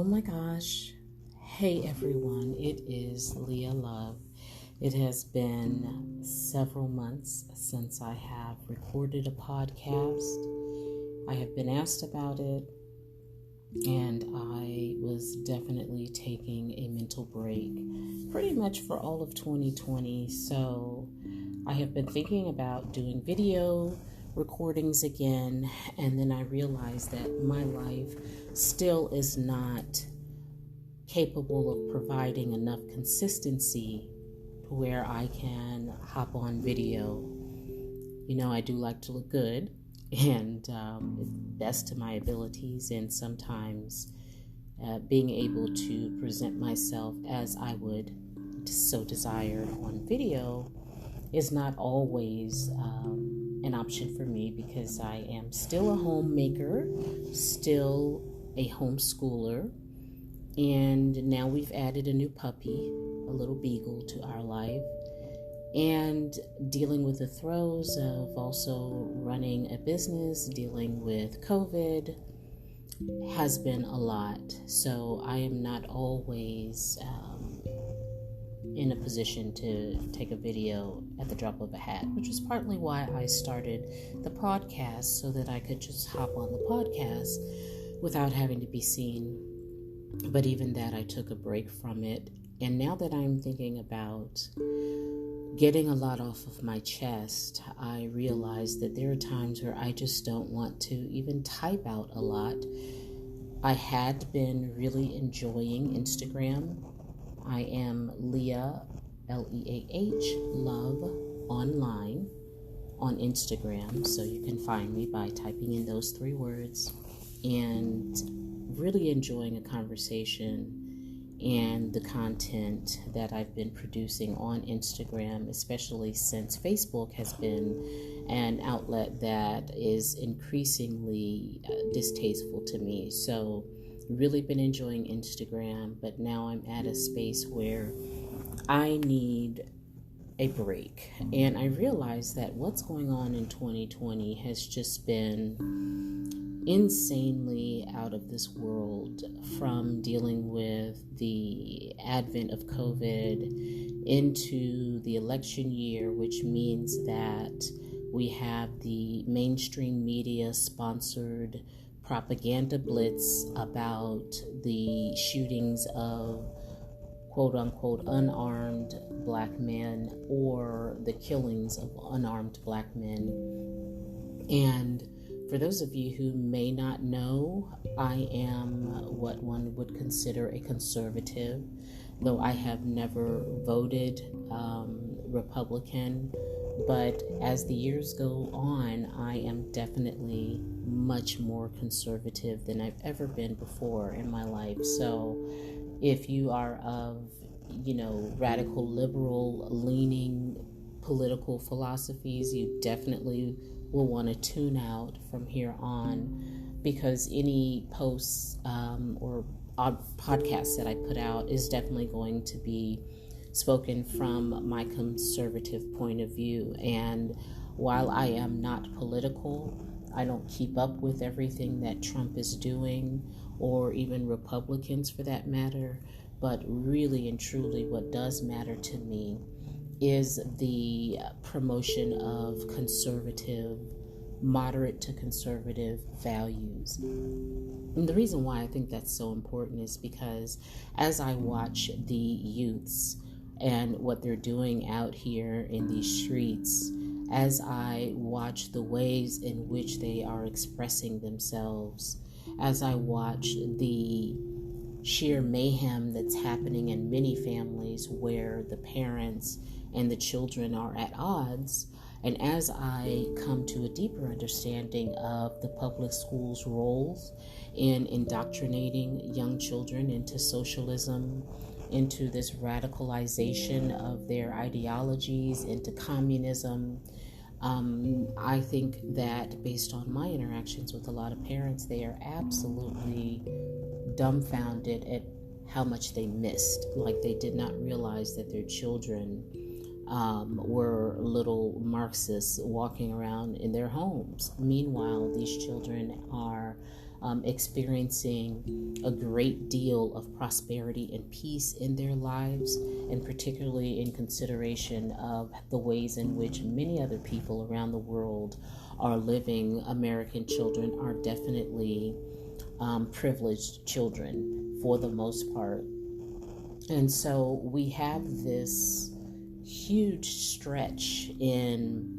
Oh my gosh. Hey everyone, it is Leah Love. It has been several months since I have recorded a podcast. I have been asked about it, and I was definitely taking a mental break pretty much for all of 2020. So I have been thinking about doing video recordings again, and then I realized that my life still is not capable of providing enough consistency to where I can hop on video. You know, I do like to look good and best to my abilities, and sometimes being able to present myself as I would so desire on video is not always an option for me, because I am still a homemaker, still a homeschooler, and now we've added a new puppy, a little beagle, to our life, and dealing with the throes of also running a business, dealing with COVID has been a lot. So I am not always in a position to take a video at the drop of a hat, which is partly why I started the podcast, so that I could just hop on the podcast without having to be seen. But even that, I took a break from it. And now that I'm thinking about getting a lot off of my chest, I realize that there are times where I just don't want to even type out a lot. I had been really enjoying Instagram. I am Leah, Leah, Love, online on Instagram. So you can find me by typing in those 3 words, and really enjoying a conversation and the content that I've been producing on Instagram, especially since Facebook has been an outlet that is increasingly distasteful to me. So really been enjoying Instagram, but now I'm at a space where I need a break. And I realize that what's going on in 2020 has just been insanely out of this world, from dealing with the advent of COVID into the election year, which means that we have the mainstream media sponsored propaganda blitz about the shootings of quote unquote unarmed black men, or the killings of unarmed black men. And for those of you who may not know, I am what one would consider a conservative, though I have never voted Republican. But as the years go on, I am definitely much more conservative than I've ever been before in my life. So if you are of, radical liberal leaning political philosophies, you definitely will want to tune out from here on, because any posts or podcasts that I put out is definitely going to be spoken from my conservative point of view. And while I am not political, I don't keep up with everything that Trump is doing, or even Republicans for that matter. But really and truly, what does matter to me is the promotion of conservative, moderate to conservative values. And the reason why I think that's so important is because as I watch the youths and what they're doing out here in these streets, as I watch the ways in which they are expressing themselves, as I watch the sheer mayhem that's happening in many families where the parents and the children are at odds, and as I come to a deeper understanding of the public schools' roles in indoctrinating young children into socialism, into this radicalization of their ideologies, into communism, I think that based on my interactions with a lot of parents, they are absolutely dumbfounded at how much they missed. Like, they did not realize that their children were little Marxists walking around in their homes. Meanwhile, these children are experiencing a great deal of prosperity and peace in their lives, and particularly in consideration of the ways in which many other people around the world are living. American children are definitely privileged children for the most part. And so we have this huge stretch in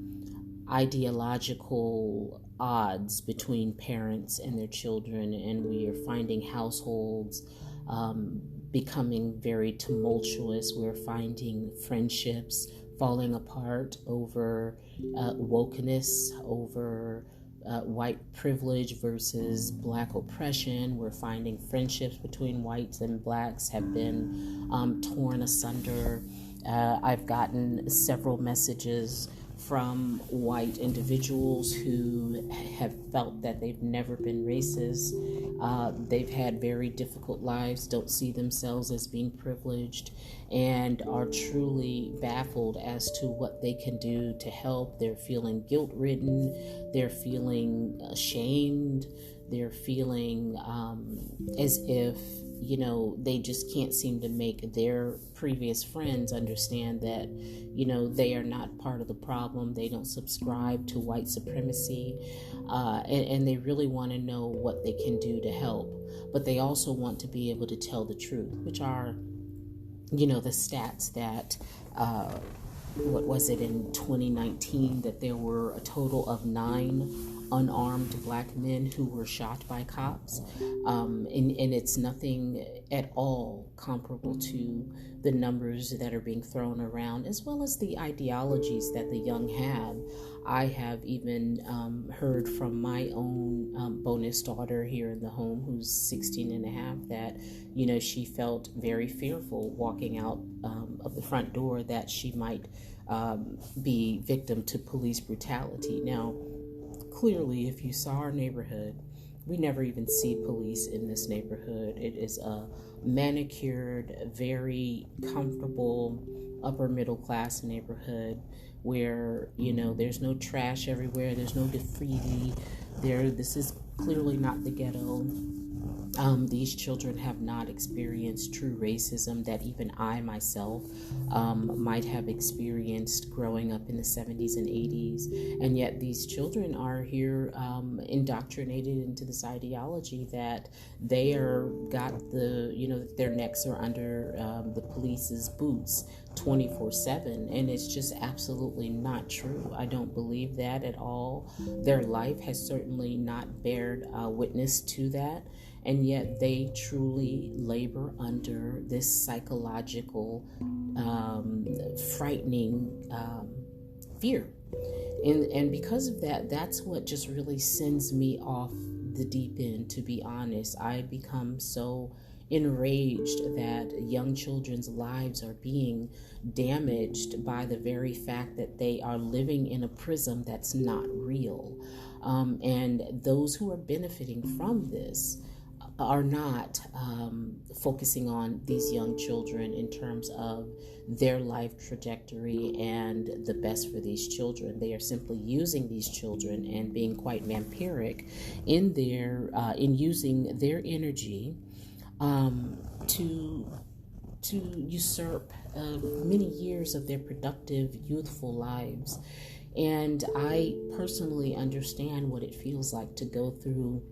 ideological odds between parents and their children, and we are finding households becoming very tumultuous. We're finding friendships falling apart over wokeness, over white privilege versus black oppression. We're finding friendships between whites and blacks have been torn asunder. I've gotten several messages from white individuals who have felt that they've never been racist. They've had very difficult lives, don't see themselves as being privileged, and are truly baffled as to what they can do to help. They're feeling guilt-ridden, they're feeling ashamed, they're feeling as if, they just can't seem to make their previous friends understand that, they are not part of the problem. They don't subscribe to white supremacy, and they really want to know what they can do to help. But they also want to be able to tell the truth, which are, the stats that, what was it in 2019, that there were a total of 9 unarmed black men who were shot by cops, and it's nothing at all comparable to the numbers that are being thrown around, as well as the ideologies that the young have. I have even heard from my own bonus daughter here in the home, who's 16 and a half, that she felt very fearful walking out of the front door, that she might be victim to police brutality. Now, clearly, if you saw our neighborhood, we never even see police in this neighborhood. It is a manicured, very comfortable, upper middle class neighborhood where, there's no trash everywhere, there's no graffiti. This is clearly not the ghetto. These children have not experienced true racism that even I myself might have experienced growing up in the 70s and 80s. And yet these children are here indoctrinated into this ideology that they their necks are under the police's boots 24/7. And it's just absolutely not true. I don't believe that at all. Their life has certainly not bared witness to that. And yet they truly labor under this psychological, frightening fear. And because of that, that's what just really sends me off the deep end, to be honest. I become so enraged that young children's lives are being damaged by the very fact that they are living in a prism that's not real. And those who are benefiting from this are not focusing on these young children in terms of their life trajectory and the best for these children. They are simply using these children and being quite vampiric in using their energy to usurp many years of their productive, youthful lives. And I personally understand what it feels like to go through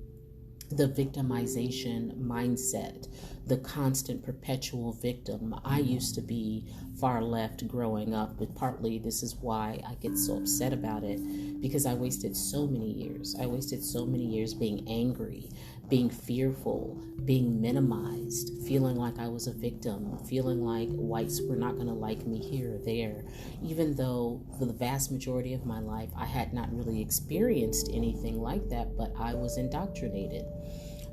the victimization mindset, the constant perpetual victim. I used to be far left growing up, but partly this is why I get so upset about it, because I wasted so many years. I wasted so many years being angry, being fearful, being minimized, feeling like I was a victim, feeling like whites were not going to like me here or there, even though for the vast majority of my life I had not really experienced anything like that, but I was indoctrinated.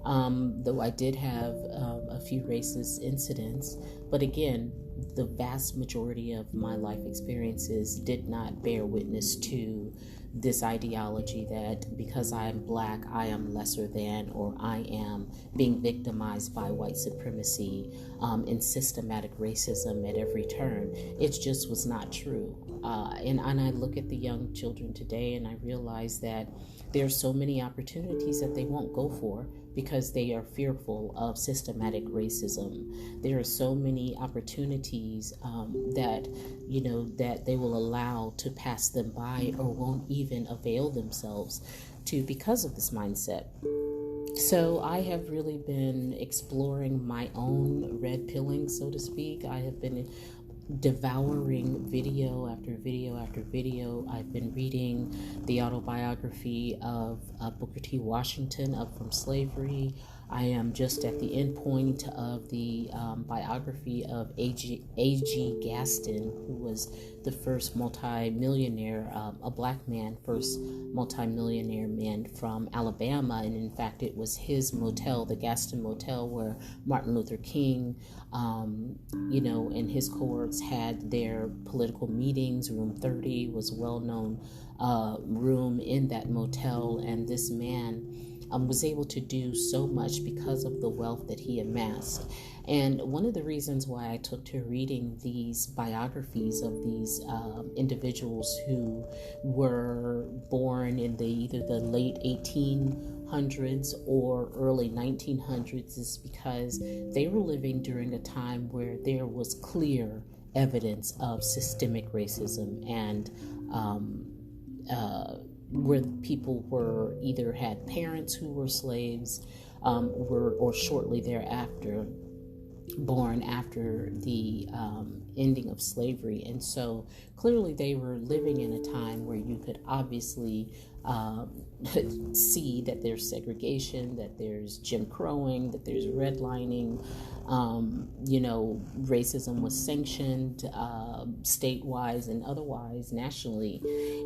Though I did have a few racist incidents, but again, the vast majority of my life experiences did not bear witness to this ideology that because I am black, I am lesser than, or I am being victimized by white supremacy and systematic racism at every turn. It just was not true. And I look at the young children today and I realize that there are so many opportunities that they won't go for because they are fearful of systematic racism. There are so many opportunities that they will allow to pass them by or won't even avail themselves to because of this mindset. So I have really been exploring my own red pilling, so to speak. I have been devouring video after video after video. I've been reading the autobiography of Booker T. Washington, Up From Slavery. I am just at the end point of the biography of A.G. Gaston, who was the first multimillionaire, a black man, first multimillionaire man from Alabama. And in fact, it was his motel, the Gaston Motel, where Martin Luther King, and his cohorts had their political meetings. Room 30 was a well-known room in that motel. And this man was able to do so much because of the wealth that he amassed. And one of the reasons why I took to reading these biographies of these individuals who were born in either the late 1800s or early 1900s is because they were living during a time where there was clear evidence of systemic racism and where people were either had parents who were slaves or shortly thereafter born after the ending of slavery. And so clearly they were living in a time where you could obviously see that there's segregation, that there's Jim Crowing, that there's redlining. Racism was sanctioned statewide and otherwise nationally,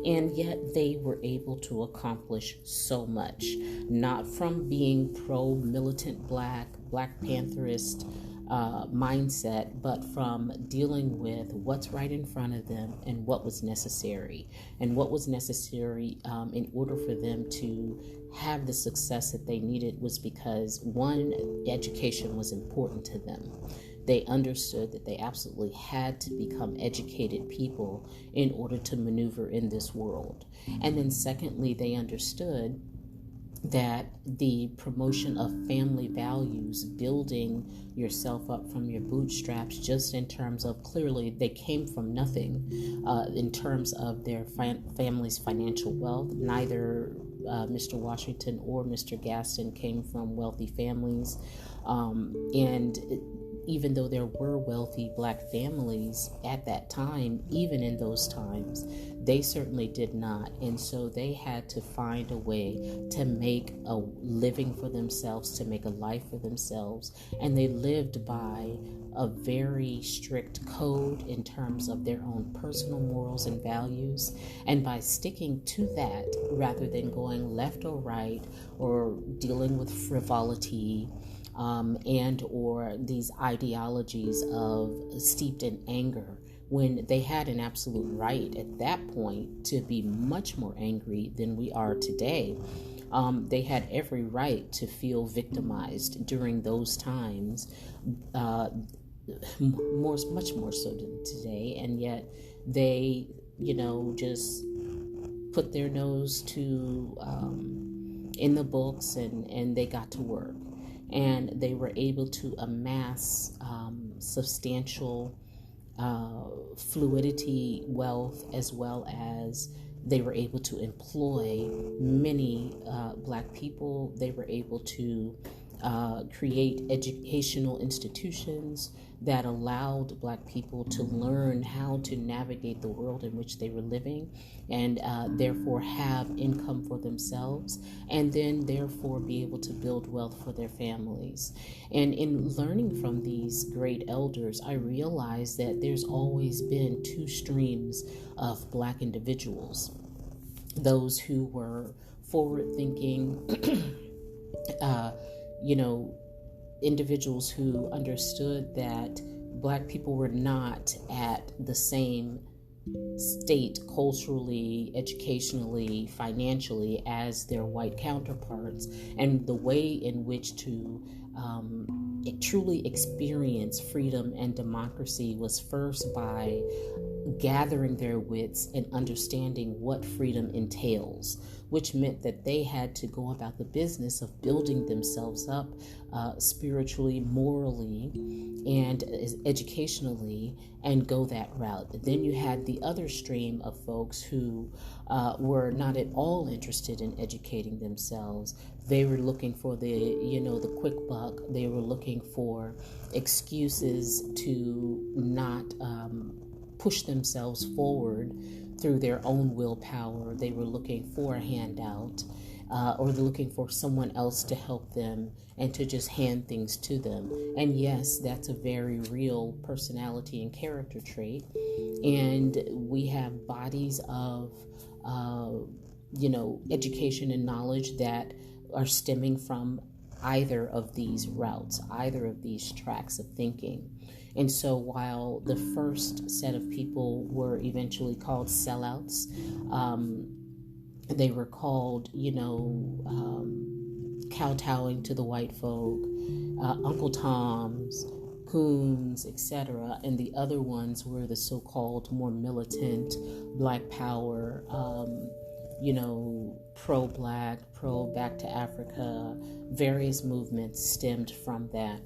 and yet they were able to accomplish so much, not from being pro-militant Black Pantherist mindset, but from dealing with what's right in front of them and what was necessary. And what was necessary in order for them to have the success that they needed was because, one, education was important to them. They understood that they absolutely had to become educated people in order to maneuver in this world. And then secondly, they understood that the promotion of family values, building yourself up from your bootstraps, just in terms of clearly they came from nothing in terms of their family's financial wealth. Neither Mr. Washington or Mr. Gaston came from wealthy families. And even though there were wealthy Black families at that time, even in those times, they certainly did not. And so they had to find a way to make a living for themselves, to make a life for themselves. And they lived by a very strict code in terms of their own personal morals and values. And by sticking to that, rather than going left or right or dealing with frivolity, and or these ideologies of steeped in anger, when they had an absolute right at that point to be much more angry than we are today. They had every right to feel victimized during those times, much more so than today, and yet they, just put their nose to in the books and they got to work. And they were able to amass substantial fluidity, wealth, as well as they were able to employ many Black people. They were able to create educational institutions that allowed Black people to learn how to navigate the world in which they were living, and therefore have income for themselves, and then therefore be able to build wealth for their families. And in learning from these great elders, I realized that there's always been two streams of Black individuals: those who were forward-thinking, individuals who understood that Black people were not at the same state culturally, educationally, financially as their white counterparts, and the way in which to truly experience freedom and democracy was first by gathering their wits and understanding what freedom entails, which meant that they had to go about the business of building themselves up spiritually, morally, and educationally, and go that route. Then you had the other stream of folks who were not at all interested in educating themselves. They were looking for the quick buck. They were looking for excuses to not push themselves forward through their own willpower. They were looking for a handout, or they're looking for someone else to help them and to just hand things to them. And yes, that's a very real personality and character trait. And we have bodies of, education and knowledge that are stemming from either of these routes, either of these tracks of thinking. And so while the first set of people were eventually called sellouts, they were called, kowtowing to the white folk, Uncle Toms, coons, etc. And the other ones were the so-called more militant, Black Power, pro-Black, pro-Back to Africa. Various movements stemmed from that.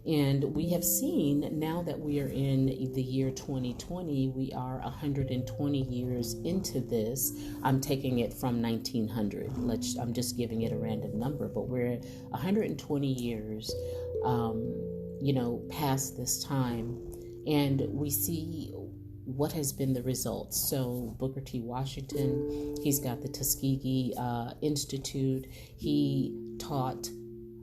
And we have seen, now that we are in the year 2020, we are 120 years into this. I'm taking it from 1900. I'm just giving it a random number, but we're 120 years, past this time, and we see what has been the result. So Booker T. Washington, he's got the Tuskegee Institute. He taught.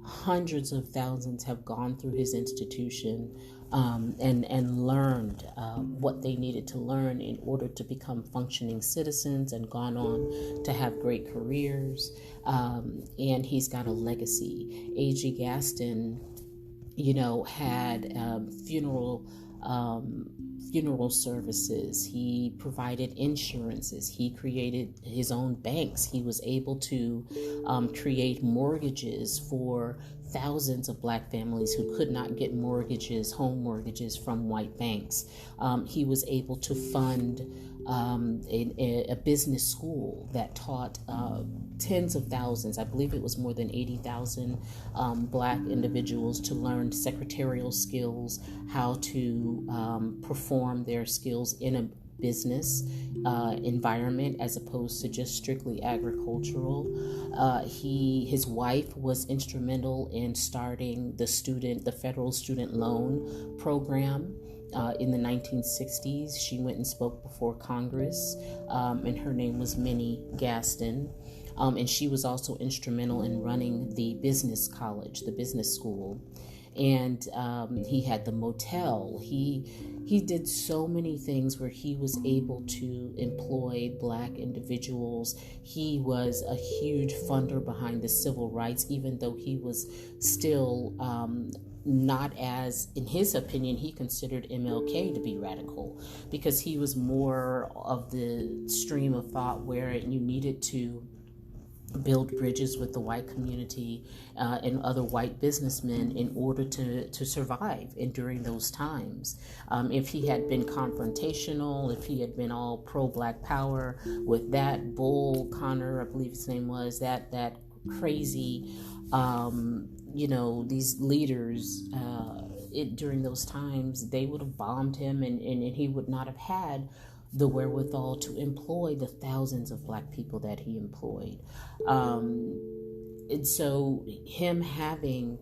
Hundreds of thousands have gone through his institution and learned what they needed to learn in order to become functioning citizens, and gone on to have great careers. And he's got a legacy. A.G. Gaston, had funeral services. He provided insurances. He created his own banks. He was able to create mortgages for thousands of Black families who could not get mortgages, home mortgages, from white banks. He was able to fund a business school that taught tens of thousands, I believe it was more than 80,000 Black individuals, to learn secretarial skills, how to perform their skills in a business environment as opposed to just strictly agricultural. His wife was instrumental in starting the federal student loan program. In the 1960s, she went and spoke before Congress, and her name was Minnie Gaston. And she was also instrumental in running the business college, the business school. And he had the motel. He did so many things where he was able to employ Black individuals. He was a huge funder behind the civil rights, even though he was still not as, in his opinion, he considered MLK to be radical, because he was more of the stream of thought where you needed to build bridges with the white community and other white businessmen in order to survive and during those times. If he had been confrontational, if he had been all pro-Black power with that Bull Connor, I believe his name was, that crazy, these leaders during those times, they would have bombed him, and he would not have had the wherewithal to employ the thousands of Black people that he employed. And so him having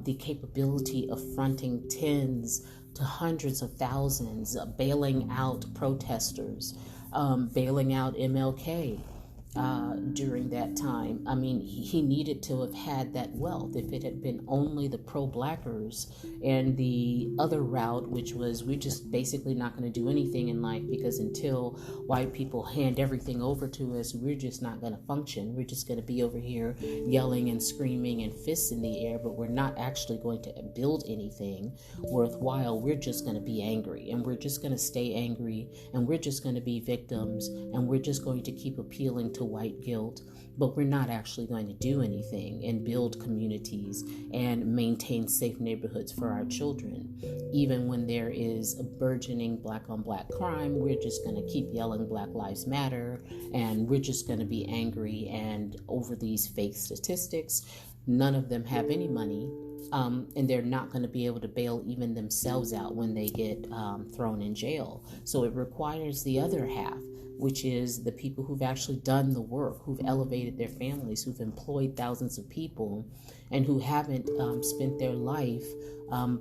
the capability of fronting tens to hundreds of thousands, bailing out protesters, bailing out MLK, during that time. I mean, he needed to have had that wealth. If it had been only the pro-Blackers and the other route, which was, we're just basically not going to do anything in life, because until white people hand everything over to us, we're just not going to function. We're just going to be over here yelling and screaming and fists in the air, but we're not actually going to build anything worthwhile. We're just going to be angry, and we're just going to stay angry, and we're just going to be victims, and we're just going to keep appealing to to white guilt, but we're not actually going to do anything and build communities and maintain safe neighborhoods for our children. Even when there is a burgeoning black on black crime, we're just going to keep yelling Black Lives Matter, and we're just going to be angry and over these fake statistics. None of them have any money, and they're not going to be able to bail even themselves out when they get thrown in jail. So it requires the other half, which is the people who've actually done the work, who've elevated their families, who've employed thousands of people, and who haven't spent their life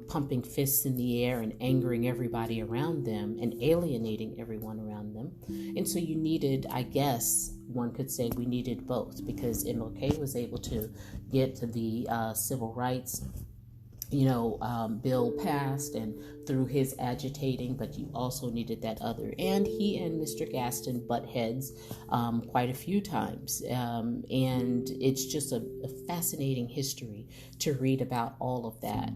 pumping fists in the air and angering everybody around them and alienating everyone around them. And so you needed, I guess, one could say we needed both, because MLK was able to get the civil rights bill passed and through his agitating, but you also needed that other. And he and Mr. Gaston butt heads quite a few times. And it's just a fascinating history to read about all of that.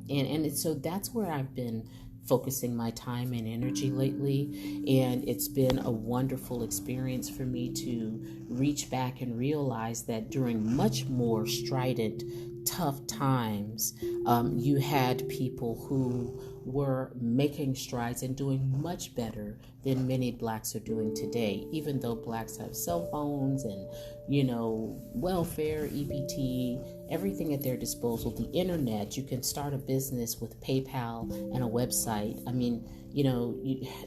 And so that's where I've been focusing my time and energy lately, and it's been a wonderful experience for me to reach back and realize that during much more strident, tough times, you had people who were making strides and doing much better than many blacks are doing today, even though blacks have cell phones and, welfare, EBT, everything at their disposal, the internet. You can start a business with PayPal and a website. I mean,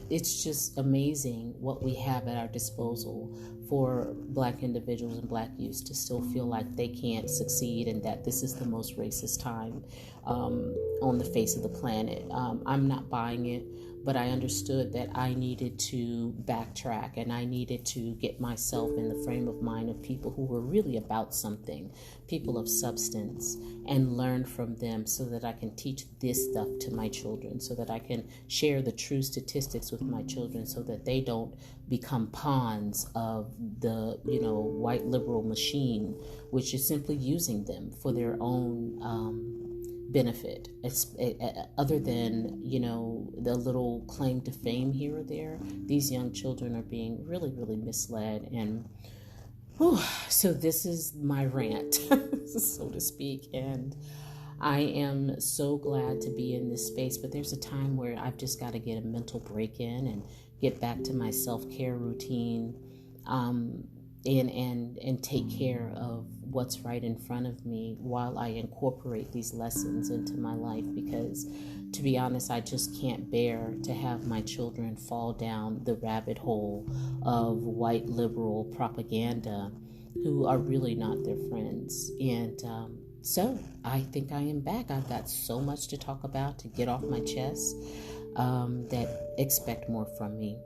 it's just amazing what we have at our disposal for black individuals and black youths to still feel like they can't succeed and that this is the most racist time on the face of the planet. I'm not buying it, but I understood that I needed to backtrack and I needed to get myself in the frame of mind of people who were really about something, people of substance, and learn from them so that I can teach this stuff to my children, so that I can share the true statistics with my children so that they don't become pawns of the, white liberal machine, which is simply using them for their own benefit. Other than, the little claim to fame here or there, these young children are being really, really misled. And so this is my rant, so to speak. And I am so glad to be in this space, but there's a time where I've just got to get a mental break in and get back to my self-care routine, and take care of what's right in front of me while I incorporate these lessons into my life, because to be honest, I just can't bear to have my children fall down the rabbit hole of white liberal propaganda who are really not their friends. And so I think I am back. I've got so much to talk about, to get off my chest, that expect more from me.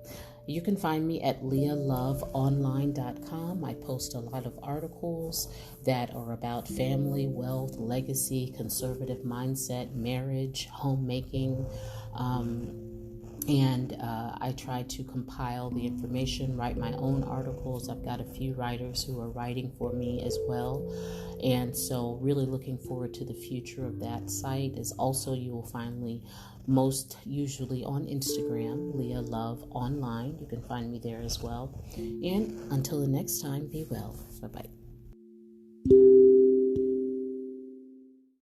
You can find me at leahloveonline.com. I post a lot of articles that are about family, wealth, legacy, conservative mindset, marriage, homemaking, and I try to compile the information, write my own articles. I've got a few writers who are writing for me as well. And so really looking forward to the future of that site. Is also, you will find me most usually on Instagram, Leah Love Online. You can find me there as well. And until the next time, be well. Bye-bye.